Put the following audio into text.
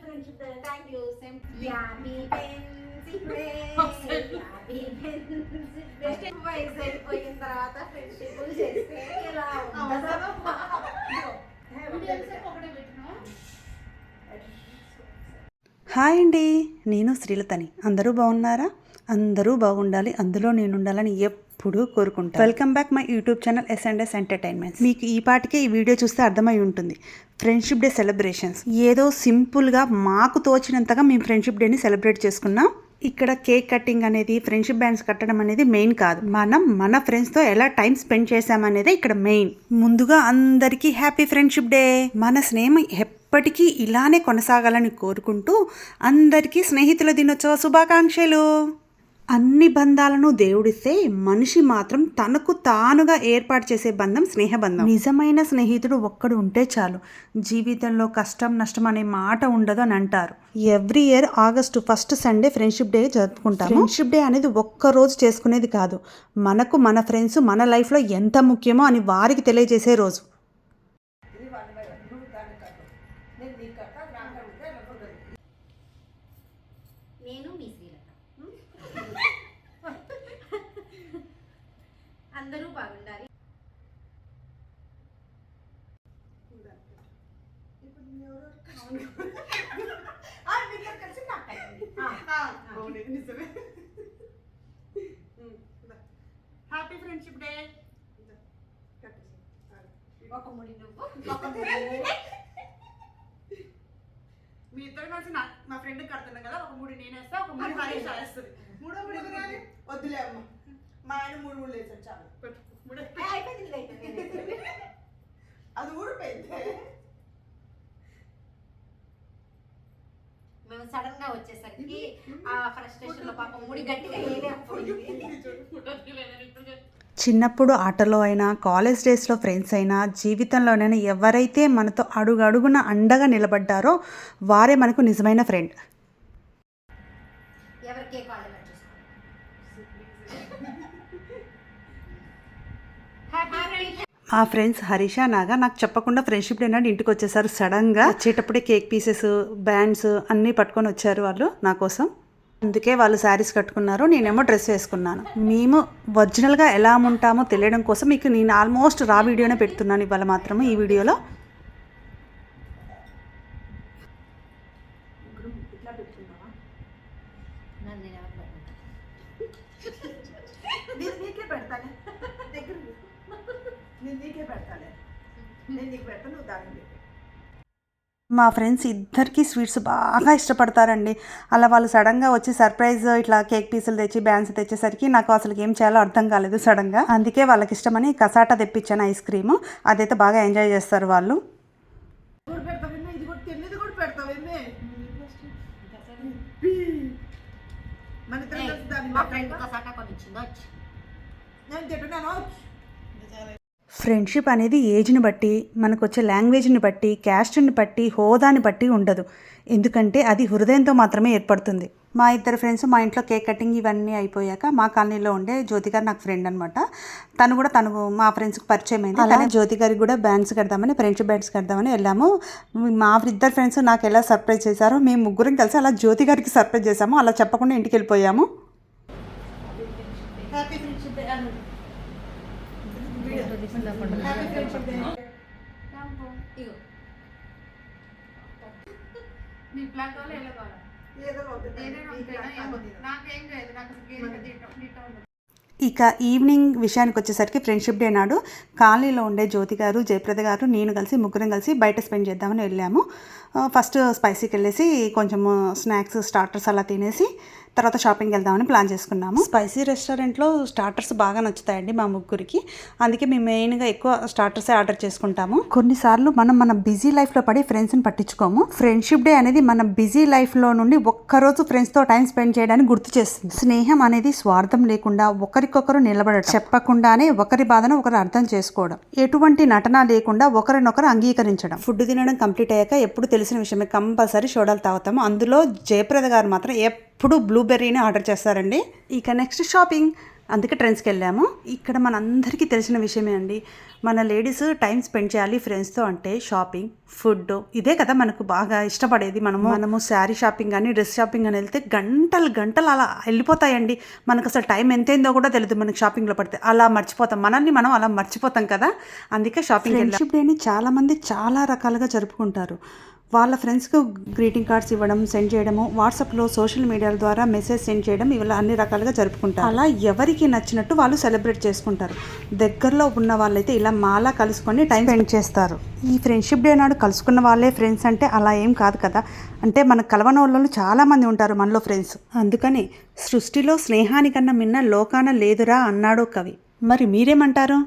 Friendship day. Thank you. Same happy friendship day. Happy friendship day. వయసు అయిపోయిన తర్వాత friendship చేస్తే ఎలా ఉంటుందో. హాయ్ అండి, నేను శ్రీలతని. అందరూ బాగున్నారా? అందరూ బాగుండాలి, అందులో నేను ఉండాలని ఎప్పుడూ కోరుకుంటాను. Welcome back my YouTube channel S&S entertainments. మీకు ఈ పాటికే ఈ వీడియో చూస్తే అర్థమై ఉంటుంది. ఫ్రెండ్షిప్ డే సెలబ్రేషన్స్ ఏదో సింపుల్గా మాకు తోచినంతగా మేము ఫ్రెండ్షిప్ డేని సెలబ్రేట్ చేసుకున్నాం. ఇక్కడ కేక్ కటింగ్ అనేది, ఫ్రెండ్షిప్ బ్యాండ్స్ కట్టడం అనేది మెయిన్ కాదు. మనం మన ఫ్రెండ్స్తో ఎలా టైం స్పెండ్ చేసామనేది ఇక్కడ మెయిన్. ముందుగా అందరికీ హ్యాపీ ఫ్రెండ్షిప్ డే. మన స్నేహం ఎప్పటికీ ఇలానే కొనసాగాలని కోరుకుంటూ అందరికీ స్నేహితుల దినోత్సవ శుభాకాంక్షలు. అన్ని బంధాలను దేవుడిస్తే మనిషి మాత్రం తనకు తానుగా ఏర్పాటు చేసే బంధం స్నేహబంధం. నిజమైన స్నేహితుడు ఒక్కడు ఉంటే చాలు. జీవితంలో కష్టం నష్టం అనే మాట ఉండదు అని అంటారు. Every year August 1st Sunday friendship day జరుపుకుంటాం. ఫ్రెండ్షిప్ డే అనేది ఒక్కరోజు చేసుకునేది కాదు. మనకు మన ఫ్రెండ్స్ మన లైఫ్లో ఎంత ముఖ్యమో అని వారికి తెలియజేసే రోజు. నేను మీ శ్రీలత. అందరూ బాగుండాలి. Happy friendship day. ఒక ముడి నువ్వు, ఒక ముడి నేనే. మీ ఇద్దరు కలిసి మా ఫ్రెండ్ కడుతున్నా కదా, ఒక మూడు నేనేస్తా, ఒక మూడు హరీష్ వేస్తుంది. మూడో మూడు వద్దులే అమ్మ, మా ఆయన మూడు మూడు వేసాడు చాలు. అది ఊడిపోయింది. మేము సడన్ గా వచ్చేసరికి ఆ ఫ్రస్ట్రేషన్ లో పాపం ముడి గట్టిగా వేయలేకపోయింది. చిన్నప్పుడు ఆటలో అయినా, కాలేజ్ డేస్లో ఫ్రెండ్స్ అయినా, జీవితంలోనైనా ఎవరైతే మనతో అడుగడుగున అండగా నిలబడ్డారో వారే మనకు నిజమైన ఫ్రెండ్. ఎవరికే మా ఫ్రెండ్స్ హరీష నాగా నాకు చెప్పకుండా ఫ్రెండ్షిప్ డే నాడు ఇంటికి వచ్చేసారు. సడన్గా వచ్చేటప్పుడే కేక్ పీసెస్, బ్యాండ్స్ అన్నీ పట్టుకొని వచ్చారు వాళ్ళు నా కోసం. అందుకే వాళ్ళు శారీస్ కట్టుకున్నారు, నేనేమో డ్రెస్ వేసుకున్నాను. మేము ఒరిజినల్గా ఎలా ఉంటామో తెలియడం కోసం మీకు నేను ఆల్మోస్ట్ రా వీడియోనే పెడుతున్నాను ఇవాళ మాత్రమే. ఈ వీడియోలో మా ఫ్రెండ్స్ ఇద్దరికి స్వీట్స్ బాగా ఇష్టపడతారండి. అలా వాళ్ళు సడన్గా వచ్చి సర్ప్రైజ్ ఇట్లా కేక్ పీసులు తెచ్చి బ్యాండ్స్ తెచ్చేసరికి నాకు అసలు ఏం చేయాలో అర్థం కాలేదు సడన్గా. అందుకే వాళ్ళకి ఇష్టమని కసాటా తెప్పించాను, ఐస్ క్రీము. అదైతే బాగా ఎంజాయ్ చేస్తారు వాళ్ళు. ఫ్రెండ్షిప్ అనేది ఏజ్ని బట్టి, మనకు వచ్చే లాంగ్వేజ్ని బట్టి, క్యాస్ట్ని బట్టి, హోదాని బట్టి ఉండదు. ఎందుకంటే అది హృదయంతో మాత్రమే ఏర్పడుతుంది. మా ఇద్దరు ఫ్రెండ్స్ మా ఇంట్లో కేక్ కటింగ్ ఇవన్నీ అయిపోయాక మా కాలనీలో ఉండే జ్యోతి గారు నాకు ఫ్రెండ్ అనమాట. తను మా ఫ్రెండ్స్కి పరిచయం అయింది. అలానే జ్యోతి గారికి కూడా బ్యాండ్స్ కడదామని, ఫ్రెండ్షిప్ బ్యాండ్స్ కడదామని వెళ్ళాము. మా ఇద్దరు ఫ్రెండ్స్ నాకు ఎలా సర్ప్రైజ్ చేశారో మేము ముగ్గురం కలిసి అలా జ్యోతి గారికి సర్ప్రైజ్ చేసాము. అలా చెప్పకుండా ఇంటికి వెళ్ళిపోయాము. ఇక ఈవినింగ్ విషయానికి వచ్చేసరికి ఫ్రెండ్షిప్ డే నాడు కాలనీలో ఉండే జ్యోతి గారు, జయప్రద గారు, నేను కలిసి ముగ్గురం కలిసి బయట స్పెండ్ చేద్దామని వెళ్ళాము. ఫస్ట్ స్పైసీకి వెళ్ళేసి కొంచెం స్నాక్స్, స్టార్టర్స్ అలా తినేసి తర్వాత షాపింగ్కి వెళ్దామని ప్లాన్ చేసుకున్నాము. స్పైసీ రెస్టారెంట్లో స్టార్టర్స్ బాగా నచ్చుతాయండి మా ముగ్గురికి. అందుకే మేము మెయిన్గా ఎక్కువ స్టార్టర్సే ఆర్డర్ చేసుకుంటాము. కొన్నిసార్లు మన బిజీ లైఫ్లో పడి ఫ్రెండ్స్ని పట్టించుకోము. ఫ్రెండ్షిప్ డే అనేది మన బిజీ లైఫ్లో నుండి ఒక్కరోజు ఫ్రెండ్స్తో టైం స్పెండ్ చేయడానికి గుర్తు చేస్తుంది. స్నేహం అనేది స్వార్థం లేకుండా ఒకరికొకరు నిలబడడం, చెప్పకుండానే ఒకరి బాధను ఒకరు అర్థం చేసుకోవడం, ఎటువంటి నటన లేకుండా ఒకరినొకరు అంగీకరించడం. ఫుడ్ తినడం కంప్లీట్ అయ్యాక ఎప్పుడు తెలిసిన విషయమే కంపల్సరీ సోడాలు తాగుతాము. అందులో జయప్రద గారు మాత్రం ఎప్పుడు బ్లూబెర్రీని ఆర్డర్ చేస్తారండి. ఇక నెక్స్ట్ షాపింగ్. అందుకే ట్రెండ్స్కి వెళ్ళాము. ఇక్కడ మనందరికీ తెలిసిన విషయమే అండి, మన లేడీస్ టైం స్పెండ్ చేయాలి ఫ్రెండ్స్తో అంటే షాపింగ్, ఫుడ్, ఇదే కదా మనకు బాగా ఇష్టపడేది. మనము శారీ షాపింగ్ కానీ డ్రెస్ షాపింగ్ అని వెళ్తే గంటలు అలా వెళ్ళిపోతాయండి. మనకు అసలు టైం ఎంతైందో కూడా తెలియదు మనకి షాపింగ్లో పడితే. అలా మర్చిపోతాం, మనల్ని మనం అలా మర్చిపోతాం కదా. అందుకే షాపింగ్. ఫ్రెండ్షిప్ డేని చాలామంది చాలా రకాలుగా జరుపుకుంటారు. వాళ్ళ ఫ్రెండ్స్కు గ్రీటింగ్ కార్డ్స్ ఇవ్వడం, సెండ్ చేయడము, వాట్సాప్లో సోషల్ మీడియాల ద్వారా మెసేజ్ సెండ్ చేయడం, ఇవాళ అన్ని రకాలుగా జరుపుకుంటారు. అలా ఎవరికి నచ్చినట్టు వాళ్ళు సెలబ్రేట్ చేసుకుంటారు. దగ్గరలో ఉన్న వాళ్ళైతే ఇలా మాలా కలుసుకొని టైం స్పెండ్ చేస్తారు. ఈ ఫ్రెండ్షిప్ డే నాడు కలుసుకున్న వాళ్ళే ఫ్రెండ్స్ అంటే అలా ఏం కాదు కదా. అంటే మనకు కలవని వాళ్ళు చాలామంది ఉంటారు మనలో ఫ్రెండ్స్. అందుకని సృష్టిలో స్నేహానికన్నా మిన్న లోకాన లేదురా అన్నాడు కవి. మరి మీరేమంటారు?